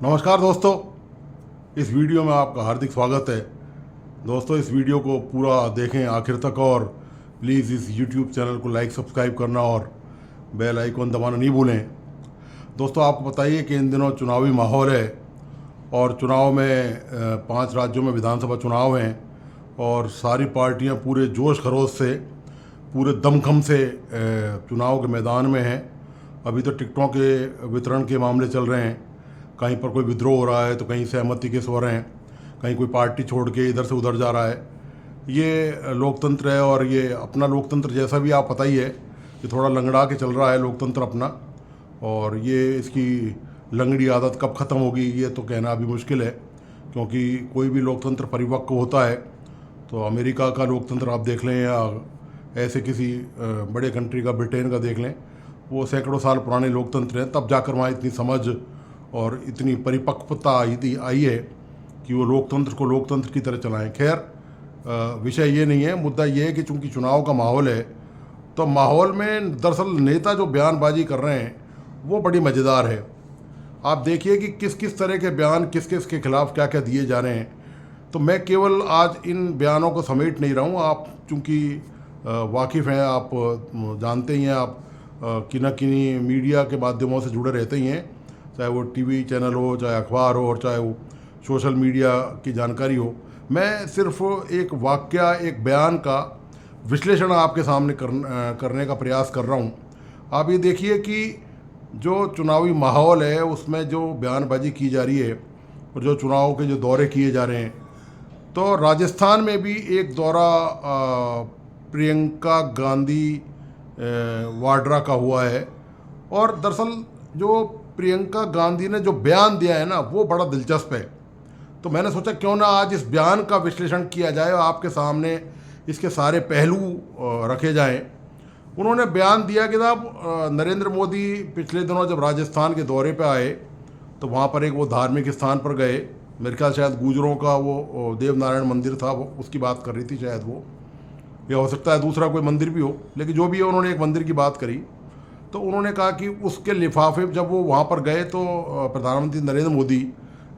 नमस्कार दोस्तों, इस वीडियो में आपका हार्दिक स्वागत है। दोस्तों, इस वीडियो को पूरा देखें आखिर तक और प्लीज़ इस YouTube चैनल को लाइक सब्सक्राइब करना और बेल आइकन दबाना नहीं भूलें। दोस्तों, आपको बताइए कि इन दिनों चुनावी माहौल है और चुनाव में 5 राज्यों में विधानसभा चुनाव हैं और सारी पार्टियां पूरे जोश खरोश से, पूरे दमखम से चुनाव के मैदान में हैं। अभी तो टिकटों के वितरण के मामले चल रहे हैं। कहीं पर कोई विद्रोह हो रहा है तो कहीं सहमति के स्वर हैं, कहीं कोई पार्टी छोड़ के इधर से उधर जा रहा है। ये लोकतंत्र है और ये अपना लोकतंत्र जैसा भी आप पता ही है कि थोड़ा लंगड़ा के चल रहा है लोकतंत्र अपना, और ये इसकी लंगड़ी आदत कब ख़त्म होगी ये तो कहना अभी मुश्किल है, क्योंकि कोई भी लोकतंत्र परिपक्व होता है तो अमेरिका का लोकतंत्र आप देख लें या ऐसे किसी बड़े कंट्री का, ब्रिटेन का देख लें, वो सैकड़ों साल पुराने लोकतंत्र हैं। तब जाकर वहाँ इतनी समझ और इतनी परिपक्वता आई है कि वो लोकतंत्र को लोकतंत्र की तरह चलाएं। खैर, विषय ये नहीं है, मुद्दा ये है कि चूंकि चुनाव का माहौल है तो माहौल में दरअसल नेता जो बयानबाजी कर रहे हैं वो बड़ी मज़ेदार है। आप देखिए कि किस किस तरह के बयान किस किस के खिलाफ क्या क्या दिए जा रहे हैं। तो मैं केवल आज इन बयानों को समेट नहीं रहा हूँ। आप चूँकि वाकिफ़ हैं, आप जानते ही हैं, आप कि न किन्हीं मीडिया के माध्यमों से जुड़े रहते ही हैं, चाहे वो टीवी चैनल हो, चाहे अखबार हो और चाहे वो सोशल मीडिया की जानकारी हो। मैं सिर्फ एक वाक्य, एक बयान का विश्लेषण आपके सामने करने का प्रयास कर रहा हूँ। आप ये देखिए कि जो चुनावी माहौल है उसमें जो बयानबाजी की जा रही है और जो चुनाव के जो दौरे किए जा रहे हैं, तो राजस्थान में भी एक दौरा प्रियंका गांधी वाड्रा का हुआ है। और दरअसल जो प्रियंका गांधी ने जो बयान दिया है ना, वो बड़ा दिलचस्प है। तो मैंने सोचा क्यों ना आज इस बयान का विश्लेषण किया जाए और आपके सामने इसके सारे पहलू रखे जाएं। उन्होंने बयान दिया कि साहब, नरेंद्र मोदी पिछले दिनों जब राजस्थान के दौरे पे आए तो वहाँ पर एक वो धार्मिक स्थान पर गए, मेरे ख्याल शायद गुजरों का वो देवनारायण मंदिर था, वो उसकी बात कर रही थी शायद वो, या हो सकता है दूसरा कोई मंदिर भी हो, लेकिन जो भी है उन्होंने एक मंदिर की बात करी। तो उन्होंने कहा कि उसके लिफाफे, जब वो वहाँ पर गए तो प्रधानमंत्री नरेंद्र मोदी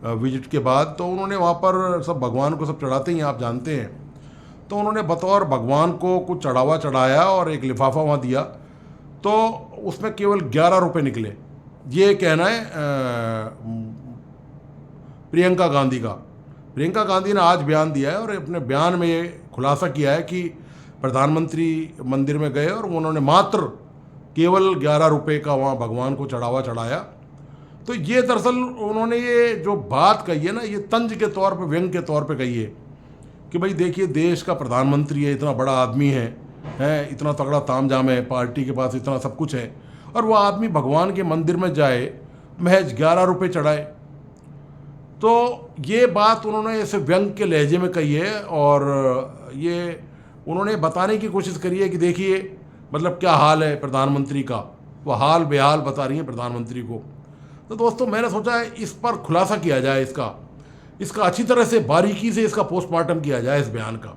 विजिट के बाद, तो उन्होंने वहाँ पर सब भगवान को सब चढ़ाते ही आप जानते हैं, तो उन्होंने बतौर भगवान को कुछ चढ़ावा चढ़ाया और एक लिफाफा वहाँ दिया, तो उसमें केवल 11 रुपये निकले। ये कहना है प्रियंका गांधी का। प्रियंका गांधी ने आज बयान दिया है और अपने बयान में ये खुलासा किया है कि प्रधानमंत्री मंदिर में गए और उन्होंने मात्र केवल 11 रुपये का वहाँ भगवान को चढ़ावा चढ़ाया। तो ये दरअसल उन्होंने ये जो बात कही है ना, ये तंज के तौर पे, व्यंग के तौर पे कही है कि भाई देखिए, देश का प्रधानमंत्री है, इतना बड़ा आदमी है, इतना तगड़ा तामझाम है, पार्टी के पास इतना सब कुछ है, और वह आदमी भगवान के मंदिर में जाए, महज 11 रुपये चढ़ाए। तो ये बात उन्होंने ऐसे व्यंग के लहजे में कही है और ये उन्होंने बताने की कोशिश करी है कि देखिए मतलब क्या हाल है प्रधानमंत्री का, वो हाल बेहाल बता रही है प्रधानमंत्री को। तो दोस्तों, मैंने सोचा है इस पर खुलासा किया जाए, इसका अच्छी तरह से बारीकी से इसका पोस्टमार्टम किया जाए इस बयान का।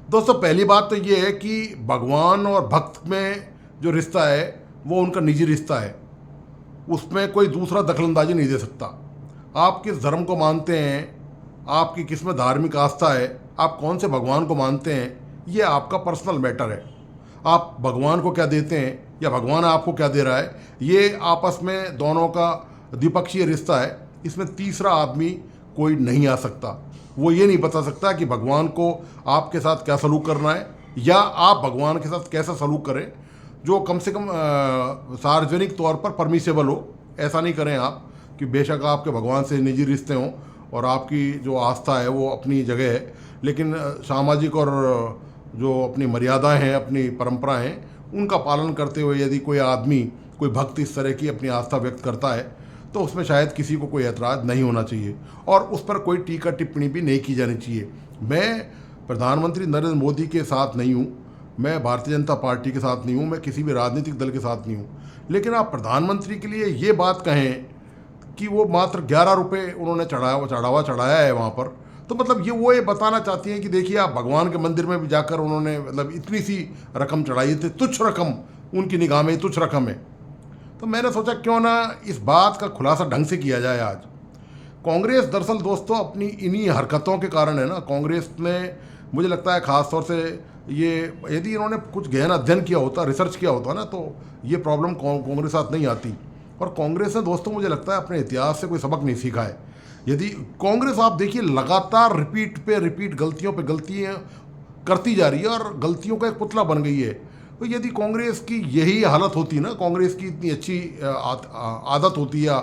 दोस्तों, पहली बात तो ये है कि भगवान और भक्त में जो रिश्ता है वो उनका निजी रिश्ता है, उसमें कोई दूसरा दखलंदाजी नहीं दे सकता। आप किस धर्म को मानते हैं, आपकी किस में धार्मिक आस्था है, आप कौन से भगवान को मानते हैं, ये आपका पर्सनल मैटर है। आप भगवान को क्या देते हैं या भगवान आपको क्या दे रहा है, ये आपस में दोनों का द्विपक्षीय रिश्ता है। इसमें तीसरा आदमी कोई नहीं आ सकता। वो ये नहीं बता सकता कि भगवान को आपके साथ क्या सलूक करना है या आप भगवान के साथ कैसा सलूक करें, जो कम से कम सार्वजनिक तौर पर परमिसेबल हो। ऐसा नहीं करें आप कि बेशक आपके भगवान से निजी रिश्ते हों और आपकी जो आस्था है वो अपनी जगह है, लेकिन सामाजिक और जो अपनी मर्यादाएं हैं, अपनी परंपरा हैं, उनका पालन करते हुए यदि कोई आदमी, कोई भक्त इस तरह की अपनी आस्था व्यक्त करता है तो उसमें शायद किसी को कोई ऐतराज़ नहीं होना चाहिए और उस पर कोई टीका टिप्पणी भी नहीं की जानी चाहिए। मैं प्रधानमंत्री नरेंद्र मोदी के साथ नहीं हूँ, मैं भारतीय जनता पार्टी के साथ नहीं हूँ, मैं किसी भी राजनीतिक दल के साथ नहीं हूँ, लेकिन आप प्रधानमंत्री के लिए ये बात कहें कि वो मात्र 11 रुपये उन्होंने चढ़ावा चढ़ाया है वहाँ पर, तो मतलब ये बताना चाहती हैं कि देखिए, आप भगवान के मंदिर में भी जाकर उन्होंने मतलब इतनी सी रकम चढ़ाई थी, तुच्छ रकम, उनकी निगाह में तुच्छ रकम है। तो मैंने सोचा क्यों ना इस बात का खुलासा ढंग से किया जाए आज। कांग्रेस दरअसल दोस्तों अपनी इन्हीं हरकतों के कारण है ना, कांग्रेस ने मुझे लगता है ख़ास तौर से ये, यदि इन्होंने कुछ गहन अध्ययन किया होता, रिसर्च किया होता ना, तो ये प्रॉब्लम कांग्रेस के साथ नहीं आती। और कांग्रेस ने दोस्तों मुझे लगता है अपने इतिहास से कोई सबक नहीं सीखा है। यदि कांग्रेस आप देखिए लगातार रिपीट पे रिपीट गलतियों पे गलतियाँ करती जा रही है और गलतियों का एक पुतला बन गई है। तो यदि कांग्रेस की यही हालत होती ना, कांग्रेस की इतनी अच्छी आदत होती है,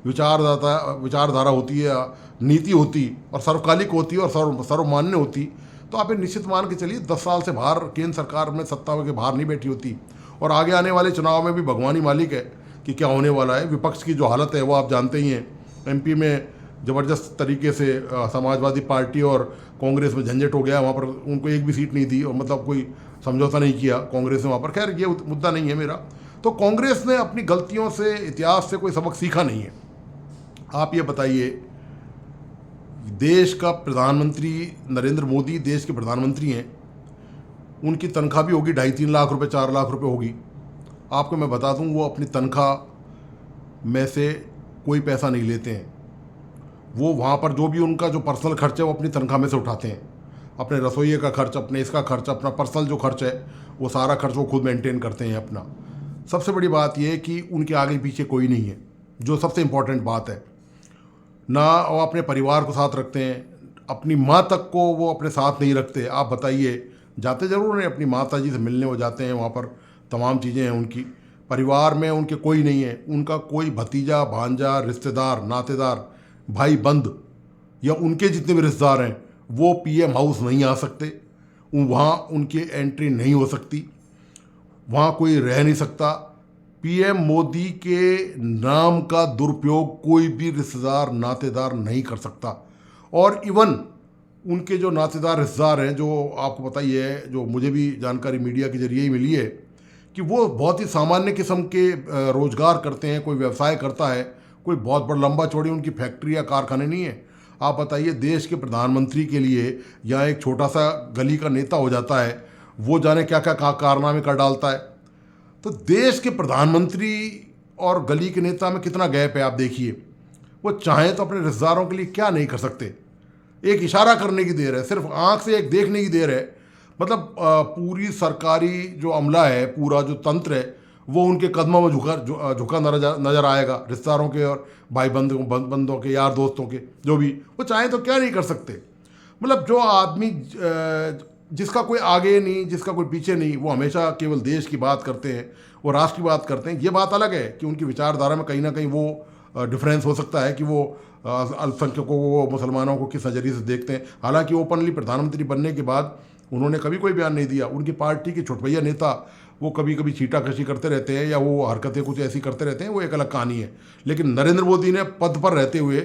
विचारधारा होती है, नीति होती और सर्वकालिक होती और सर्वमान्य होती, तो आप ये निश्चित मान के चलिए 10 साल से बाहर केंद्र सरकार में सत्ता के बाहर नहीं बैठी होती। और आगे आने वाले चुनाव में भी भगवान ही मालिक है कि क्या होने वाला है। विपक्ष की जो हालत है वो आप जानते ही हैं। एमपी में ज़बरदस्त तरीके से समाजवादी पार्टी और कांग्रेस में झंझट हो गया। वहाँ पर उनको एक भी सीट नहीं दी और मतलब कोई समझौता नहीं किया कांग्रेस ने वहाँ पर। खैर ये मुद्दा नहीं है मेरा। तो कांग्रेस ने अपनी गलतियों से, इतिहास से कोई सबक सीखा नहीं है। आप ये बताइए, देश का प्रधानमंत्री नरेंद्र मोदी देश के प्रधानमंत्री हैं, उनकी तनख्वाह भी होगी 2.5-3 लाख रुपए, 4 लाख रुपए होगी। आपको मैं बता दूं, वो अपनी तनख्वाह में से कोई पैसा नहीं लेते हैं। वो वहाँ पर जो भी उनका जो पर्सनल खर्च है वो अपनी तनख्वाह में से उठाते हैं। अपने रसोइये का खर्च, अपने इसका खर्च, अपना पर्सनल जो खर्च है वो सारा खर्च वो खुद मेंटेन करते हैं अपना। सबसे बड़ी बात यह है कि उनके आगे पीछे कोई नहीं है, जो सबसे इम्पोर्टेंट बात है। ना वो अपने परिवार को साथ रखते हैं, अपनी माँ तक को वो अपने साथ नहीं रखते। आप बताइए, जाते ज़रूर हैं अपनी माता जी से मिलने, वो जाते हैं वहाँ पर, तमाम चीज़ें हैं उनकी। परिवार में उनके कोई नहीं है, उनका कोई भतीजा, भांजा, रिश्तेदार, नातेदार, भाई बंद या उनके जितने भी रिश्तेदार हैं वो पीएम हाउस नहीं आ सकते। वहाँ उनकी एंट्री नहीं हो सकती, वहाँ कोई रह नहीं सकता। पीएम मोदी के नाम का दुरुपयोग कोई भी रिश्तेदार, नातेदार नहीं कर सकता। और इवन उनके जो नातेदार, रिश्तेदार हैं, जो आपको पता ही है, जो मुझे भी जानकारी मीडिया के जरिए ही मिली है, कि वो बहुत ही सामान्य किस्म के रोजगार करते हैं। कोई व्यवसाय करता है, कोई बहुत बड़ा लंबा चौड़ी उनकी फैक्ट्री या कारखाने नहीं है। आप बताइए, देश के प्रधानमंत्री के लिए या एक छोटा सा गली का नेता हो जाता है, वो जाने क्या क्या कारनामे कर डालता है। तो देश के प्रधानमंत्री और गली के नेता में कितना गैप है आप देखिए। वो चाहें तो अपने रिश्तेदारों के लिए क्या नहीं कर सकते। एक इशारा करने की देर है, सिर्फ आंख से एक देखने की देर है। मतलब पूरी सरकारी जो अमला है, पूरा जो तंत्र है, वो उनके कदमों में झुका नजर आएगा, रिश्तेदारों के और भाई बंदों के, यार दोस्तों के, जो भी। वो चाहें तो क्या नहीं कर सकते। मतलब जो आदमी जिसका कोई आगे नहीं, जिसका कोई पीछे नहीं, वो हमेशा केवल देश की बात करते हैं, वो राष्ट्र की बात करते हैं। ये बात अलग है कि उनकी विचारधारा में कहीं ना कहीं वो डिफरेंस हो सकता है कि वो अल्पसंख्यकों को, मुसलमानों को किस नज़रिए से देखते हैं। हालांकि ओपनली प्रधानमंत्री बनने के बाद उन्होंने कभी कोई बयान नहीं दिया। उनकी पार्टी के छोटभैया नेता वो कभी कभी छीटाकशी करते रहते हैं या वो हरकतें कुछ ऐसी करते रहते हैं, वो एक अलग कहानी है। लेकिन नरेंद्र मोदी ने पद पर रहते हुए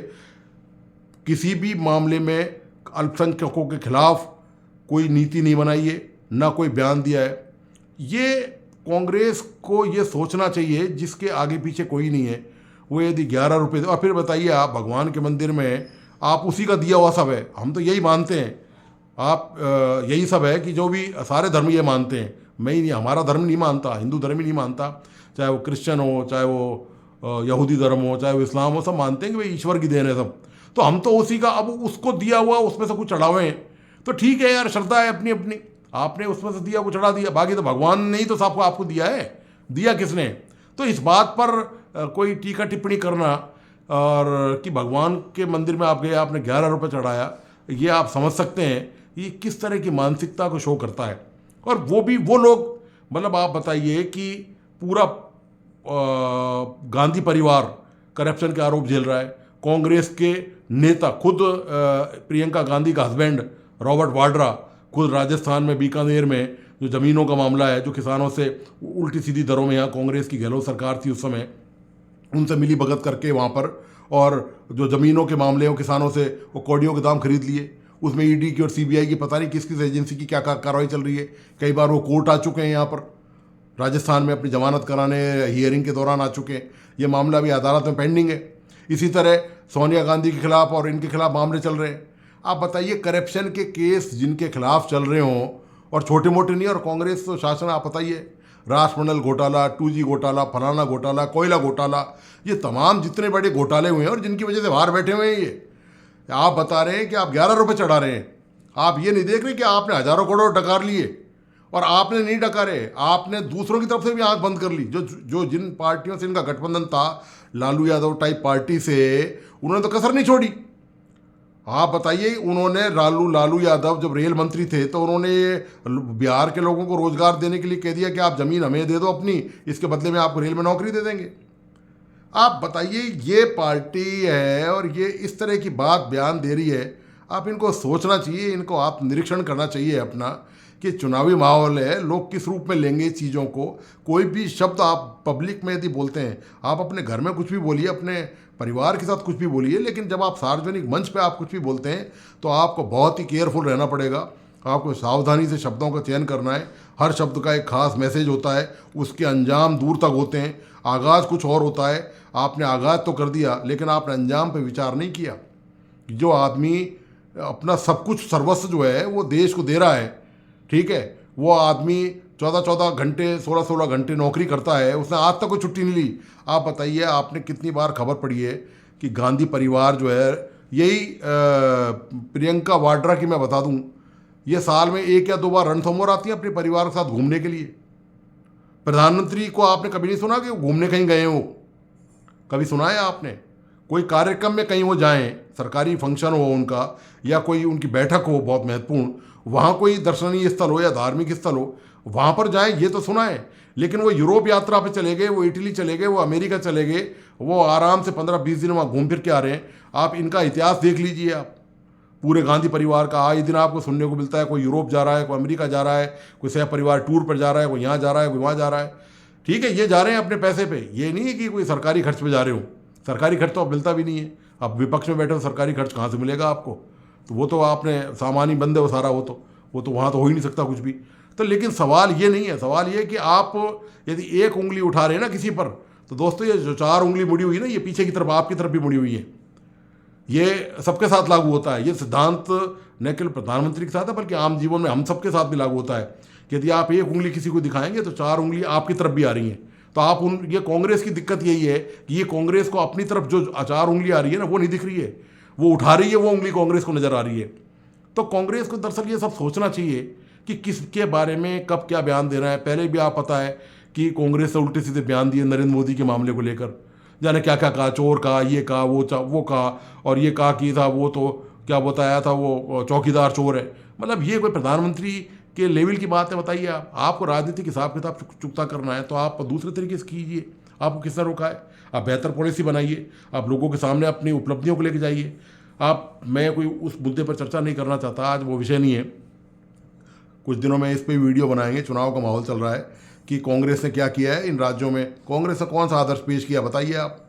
किसी भी मामले में अल्पसंख्यकों के खिलाफ कोई नीति नहीं बनाई है, ना कोई बयान दिया है। ये कांग्रेस को ये सोचना चाहिए, जिसके आगे पीछे कोई नहीं है, वो यदि 11 रुपये, और फिर बताइए आप भगवान के मंदिर में आप उसी का दिया हुआ सब है। हम तो यही मानते हैं, आप यही सब है कि जो भी सारे धर्म ये मानते हैं। मैं ही नहीं, हमारा धर्म नहीं मानता, हिंदू धर्म ही नहीं मानता, चाहे वो क्रिश्चियन हो, चाहे वो यहूदी धर्म हो, चाहे वो इस्लाम हो, सब मानते हैं कि भाई ईश्वर की देन है सब। तो हम तो उसी का, अब उसको दिया हुआ उसमें से कुछ चढ़ावे हैं तो ठीक है यार, श्रद्धा है अपनी अपनी, आपने उसमें से दिया, कुछ चढ़ा दिया। बाकी तो भगवान ने ही तो सबको आपको दिया है, दिया किसने? तो इस बात पर कोई टीका टिप्पणी करना और कि भगवान के मंदिर में आप गए, आपने 11 रुपये चढ़ाया, ये आप समझ सकते हैं ये किस तरह की मानसिकता को शो करता है। और वो भी वो लोग, मतलब आप बताइए कि पूरा गांधी परिवार करप्शन के आरोप झेल रहा है। कांग्रेस के नेता खुद, प्रियंका गांधी का हस्बैंड रॉबर्ट वाड्रा, खुद राजस्थान में बीकानेर में जो ज़मीनों का मामला है, जो किसानों से उल्टी सीधी दरों में, यहाँ कांग्रेस की गहलोत सरकार थी उस समय, उनसे मिली भगत करके वहाँ पर, और जो ज़मीनों के मामले हो किसानों से, वो कौड़ियों के दाम खरीद लिए। उसमें ईडी की और सीबीआई की पता नहीं किस किस एजेंसी की क्या कार्रवाई चल रही है। कई बार वो कोर्ट आ चुके हैं यहाँ पर, राजस्थान में अपनी जमानत कराने हियरिंग के दौरान आ चुके हैं। ये मामला भी अदालत में पेंडिंग है। इसी तरह सोनिया गांधी के खिलाफ और इनके खिलाफ मामले चल रहे हैं। आप बताइए, करप्शन के केस जिनके खिलाफ चल रहे हों, और छोटे मोटे नहीं, और कांग्रेस तो शासन, आप बताइए राष्ट्रमंडल घोटाला, 2G घोटाला, फलाना घोटाला, कोयला घोटाला, ये तमाम जितने बड़े घोटाले हुए हैं और जिनकी वजह से बाहर बैठे हुए हैं ये आप बता रहे हैं कि आप 11 रुपये चढ़ा रहे हैं। आप ये नहीं देख रहे कि आपने हज़ारों करोड़ डकार लिए और आपने नहीं डकारे, आपने दूसरों की तरफ से भी आंख बंद कर ली। जो जो जिन पार्टियों से इनका गठबंधन था, लालू यादव टाइप पार्टी से, उन्होंने तो कसर नहीं छोड़ी। आप बताइए, उन्होंने लालू यादव जब रेल मंत्री थे तो उन्होंने बिहार के लोगों को रोजगार देने के लिए कह दिया कि आप ज़मीन हमें दे दो अपनी, इसके बदले में आपको रेल में नौकरी दे देंगे। आप बताइए, ये पार्टी है और ये इस तरह की बात बयान दे रही है। आप इनको सोचना चाहिए, इनको आप निरीक्षण करना चाहिए अपना कि चुनावी माहौल है, लोग किस रूप में लेंगे चीज़ों को। कोई भी शब्द आप पब्लिक में यदि बोलते हैं, आप अपने घर में कुछ भी बोलिए, अपने परिवार के साथ कुछ भी बोलिए, लेकिन जब आप सार्वजनिक मंच पे आप कुछ भी बोलते हैं तो आपको बहुत ही केयरफुल रहना पड़ेगा। आपको सावधानी से शब्दों का चयन करना है। हर शब्द का एक खास मैसेज होता है, उसके अंजाम दूर तक होते हैं। आगाज़ कुछ और होता है, आपने आगाज़ तो कर दिया लेकिन आपने अंजाम पे विचार नहीं किया। जो आदमी अपना सब कुछ सर्वस्व जो है वो देश को दे रहा है, ठीक है, वो आदमी 14-14 घंटे 16-16 घंटे नौकरी करता है, उसने आज तक कोई छुट्टी नहीं ली। आप बताइए, आपने कितनी बार खबर पड़ी है कि गांधी परिवार जो है, यही प्रियंका वाड्रा की मैं बता दूं, ये साल में 1 या 2 बार रणथंभौर आती है अपने परिवार के साथ घूमने के लिए। प्रधानमंत्री को आपने कभी नहीं सुना कि वो घूमने कहीं गए हो? कभी सुना है आपने? कोई कार्यक्रम में कहीं वो जाएं, सरकारी फंक्शन हो उनका, या कोई उनकी बैठक हो बहुत महत्वपूर्ण, वहाँ कोई दर्शनीय स्थल हो या धार्मिक स्थल हो, वहाँ पर जाएं, ये तो सुना है। लेकिन वो यूरोप यात्रा पे चले गए, वो इटली चले गए, वो अमेरिका चले गए, वो आराम से 15-20 दिन वहाँ घूम फिर के आ रहे हैं। आप इनका इतिहास देख लीजिए, आप पूरे गांधी परिवार का आए दिन आपको सुनने को मिलता है। कोई यूरोप जा रहा है, कोई अमेरिका जा रहा है, कोई सह परिवार टूर पर जा रहा है, कोई यहाँ जा रहा है, कोई वहाँ जा रहा है। ठीक है, ये जा रहे हैं अपने पैसे पे, ये नहीं है कि कोई सरकारी खर्च पे जा रहे हो। सरकारी खर्च तो अब मिलता भी नहीं है। अब विपक्ष में बैठे हो, सरकारी खर्च कहाँ से मिलेगा आपको? तो वो तो आपने सामान ही बंद है वो सारा, वो तो वहाँ तो हो ही नहीं सकता कुछ भी। तो लेकिन सवाल ये नहीं है, सवाल ये है कि आप यदि एक उंगली उठा रहे हैं ना किसी पर, तो दोस्तों ये जो 4 उंगली मुड़ी हुई है ना, ये पीछे की तरफ आपकी तरफ भी मुड़ी हुई है। ये सबके साथ लागू होता है। ये सिद्धांत न केवल प्रधानमंत्री के साथ है बल्कि आम जीवन में हम सबके साथ भी लागू होता है कि यदि आप एक उंगली किसी को दिखाएंगे तो 4 उंगली आपकी तरफ भी आ रही हैं। तो आप ये कांग्रेस की दिक्कत यही है कि ये कांग्रेस को अपनी तरफ जो 4 उंगली आ रही है ना, वो नहीं दिख रही है, वो उठा रही है, वो उंगली कांग्रेस को नजर आ रही है। तो कांग्रेस को दरअसल ये सब सोचना चाहिए कि किसके बारे में कब क्या बयान देना है। पहले भी आप पता है कि कांग्रेस से उल्टे सीधे बयान दिए नरेंद्र मोदी के मामले को लेकर, जाने क्या क्या कहा, चोर कहा, ये कहा, वो कहा, और ये कहा कि था वो तो क्या बताया था वो चौकीदार चोर है। मतलब ये कोई प्रधानमंत्री के लेवल की बात है? बताइए आप। आपको राजनीतिक हिसाब किताब चुकता करना है तो आप दूसरे तरीके से कीजिए। आपको किसने रोका है? आप बेहतर पॉलिसी बनाइए, आप लोगों के सामने अपनी उपलब्धियों को लेके जाइए। मैं कोई उस मुद्दे पर चर्चा नहीं करना चाहता, आज वो विषय नहीं है। कुछ दिनों में इस पर वीडियो बनाएंगे। चुनाव का माहौल चल रहा है कि कांग्रेस ने क्या किया है इन राज्यों में। कांग्रेस ने कौन सा आदर्श पेश किया बताइए आप।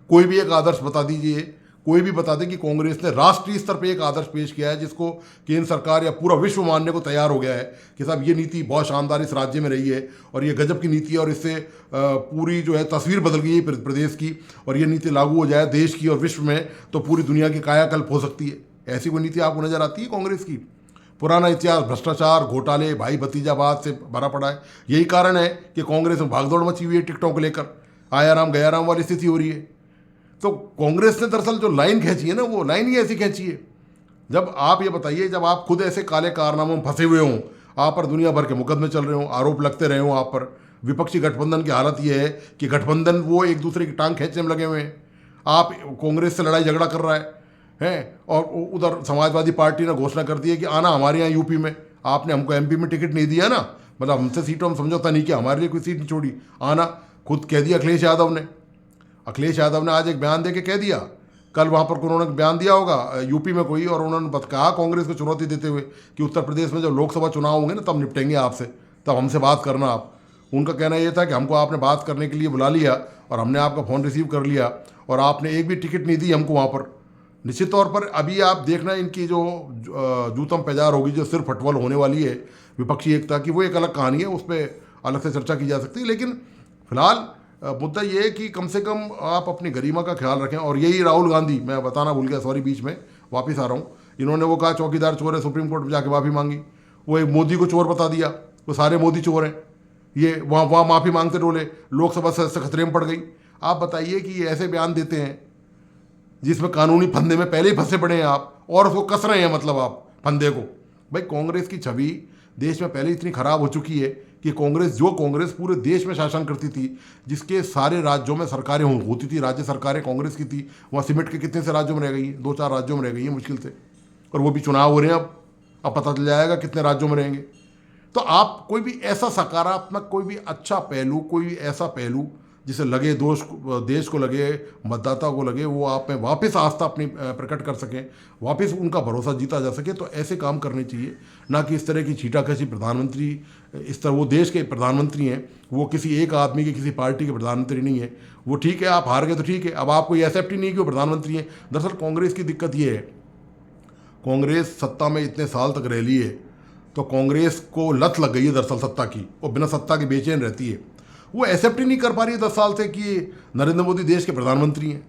कोई भी एक आदर्श बता दीजिए, कोई भी बता दे कि कांग्रेस ने राष्ट्रीय स्तर पे एक आदर्श पेश किया है जिसको केंद्र सरकार या पूरा विश्व मानने को तैयार हो गया है कि साहब ये नीति बहुत शानदार इस राज्य में रही है और ये गजब की नीति है और इससे पूरी जो है तस्वीर बदल गई है प्रदेश की, और ये नीति लागू हो जाए देश की और विश्व में तो पूरी दुनिया की कायाकल्प हो सकती है। ऐसी कोई नीति आपको नजर आती है कांग्रेस की? पुराना इतिहास भ्रष्टाचार, घोटाले, भाई भतीजावाद से भरा पड़ा है। यही कारण है कि कांग्रेस में भागदौड़ मची हुई है टिकटों को लेकर, आया राम गया राम वाली स्थिति हो रही है। तो कांग्रेस ने दरअसल जो लाइन खींची है ना, वो लाइन ही ऐसी खींची है। जब आप ये बताइए, जब आप खुद ऐसे काले कारनामों में फंसे हुए हों, आप पर दुनिया भर के मुकदमे चल रहे हों, आरोप लगते रहे हों आप पर, विपक्षी गठबंधन की हालत ये है कि गठबंधन वो एक दूसरे की टांग खींचने में लगे हुए हैं। आप कांग्रेस से लड़ाई झगड़ा कर रहा है और उधर समाजवादी पार्टी ने घोषणा कर दी है कि आना हमारे यहाँ यूपी में, आपने हमको एमपी में टिकट नहीं दिया ना, मतलब हमसे सीटों में समझौता नहीं किया, हमारे लिए कोई सीट नहीं छोड़ी, आना खुद कह दिया अखिलेश यादव ने आज एक बयान दे के कह दिया। कल वहाँ पर उन्होंने बयान दिया होगा यूपी में कोई, और उन्होंने कहा कांग्रेस को चुनौती देते हुए कि उत्तर प्रदेश में जब लोकसभा चुनाव होंगे ना तब निपटेंगे आपसे, तब हमसे बात करना आप। उनका कहना ये था कि हमको आपने बात करने के लिए बुला लिया और हमने आपका फ़ोन रिसीव कर लिया और आपने एक भी टिकट नहीं दी हमको वहाँ पर। निश्चित तौर पर अभी आप देखना इनकी जो जूतम पैजार होगी, जो सिर फटवल होने वाली है विपक्षी एकता की, वो एक अलग कहानी है, उस पर अलग से चर्चा की जा सकती है। लेकिन फिलहाल मुद्दा ये है कि कम से कम आप अपनी गरिमा का ख्याल रखें। और यही राहुल गांधी, मैं बताना भूल गया, सॉरी, बीच में वापस आ रहा हूँ, इन्होंने वो कहा चौकीदार चोर है, सुप्रीम कोर्ट में जाके माफ़ी मांगी। वो एक मोदी को चोर बता दिया, वो सारे मोदी चोर हैं। ये वहाँ माफ़ी मांगते डोले, लोकसभा सदस्य खतरे में पड़ गई। आप बताइए कि ये ऐसे बयान देते हैं जिसमें कानूनी फंदे में पहले ही फंसे पड़े हैं आप, और उसको कस रहे हैं, मतलब आप फंदे को। भाई कांग्रेस की छवि देश में पहले इतनी खराब हो चुकी है कि कांग्रेस पूरे देश में शासन करती थी, जिसके सारे राज्यों में सरकारें होती थी, राज्य सरकारें कांग्रेस की थी, वहाँ सिमट के कितने से राज्यों में रह गई हैं, 2-4 राज्यों में रह गई हैं मुश्किल से, और वो भी चुनाव हो रहे हैं अब पता चल जाएगा कितने राज्यों में रहेंगे। तो आप कोई भी ऐसा सकारात्मक, कोई भी अच्छा पहलू, कोई भी ऐसा पहलू जिसे लगे देश को लगे, मतदाता को लगे, वो आप में वापस आस्था अपनी प्रकट कर सकें, वापस उनका भरोसा जीता जा सके, तो ऐसे काम करने चाहिए। ना कि इस तरह की छीटाकशी प्रधानमंत्री, इस तरह वो देश के प्रधानमंत्री हैं, वो किसी एक आदमी के, किसी पार्टी के प्रधानमंत्री नहीं है। वो ठीक है, आप हार गए तो ठीक है, अब आपको ये एक्सेप्ट ही नहीं कि वो प्रधानमंत्री हैं। दरअसल कांग्रेस की दिक्कत ये है, कांग्रेस सत्ता में इतने साल तक रह ली है, तो कांग्रेस को लत लग गई है दरअसल सत्ता की, और बिना सत्ता के बेचैन रहती है। वो एक्सेप्ट ही नहीं कर पा रही है 10 साल से कि नरेंद्र मोदी देश के प्रधानमंत्री हैं।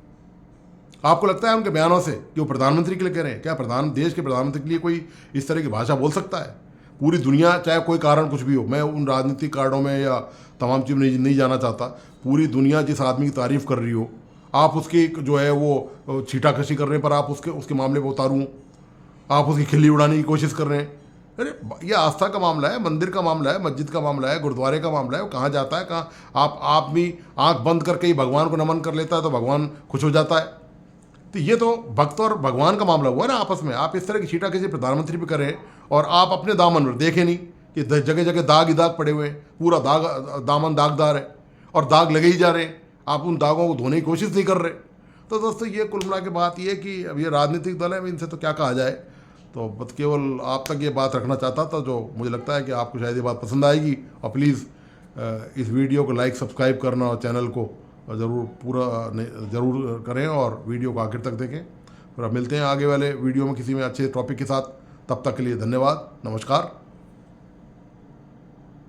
आपको लगता है उनके बयानों से कि वो प्रधानमंत्री के लिए कह रहे हैं? क्या देश के प्रधानमंत्री के लिए कोई इस तरह की भाषा बोल सकता है? पूरी दुनिया, चाहे कोई कारण कुछ भी हो, मैं उन राजनीतिक कारणों में या तमाम चीज़ में नहीं जाना चाहता, पूरी दुनिया जिस आदमी की तारीफ कर रही हो, आप उसकी जो है वो छीटाकशी करने पर आप उसके मामले पर उतारूँ, आप उसकी खिल्ली उड़ाने की कोशिश कर रहे हैं। अरे ये आस्था का मामला है, मंदिर का मामला है, मस्जिद का मामला है, गुरुद्वारे का मामला है। वो कहाँ जाता है, कहाँ आप भी आंख बंद करके ही भगवान को नमन कर लेता है तो भगवान खुश हो जाता है। तो ये तो भक्त और भगवान का मामला हुआ ना आपस में। आप इस तरह की छीटाकशी प्रधानमंत्री भी करें और आप अपने दामन पर देखें नहीं कि जगह जगह दाग ही दाग पड़े हुए हैं, पूरा दामन दागदार है और दाग लगे ही जा रहे हैं, आप उन दागों को धोने की कोशिश नहीं कर रहे। तो दोस्तों ये कुल मिला के बात ये है कि अब ये राजनीतिक दल है, इनसे तो क्या कहा जाए। तो बस केवल आप तक ये बात रखना चाहता था, जो मुझे लगता है कि आपको शायद ये बात पसंद आएगी। और प्लीज़ इस वीडियो को लाइक, सब्सक्राइब करना और चैनल को ज़रूर करें और वीडियो को आखिर तक देखें। फिर अब मिलते हैं आगे वाले वीडियो में किसी में अच्छे टॉपिक के साथ। तब तक के लिए धन्यवाद, नमस्कार।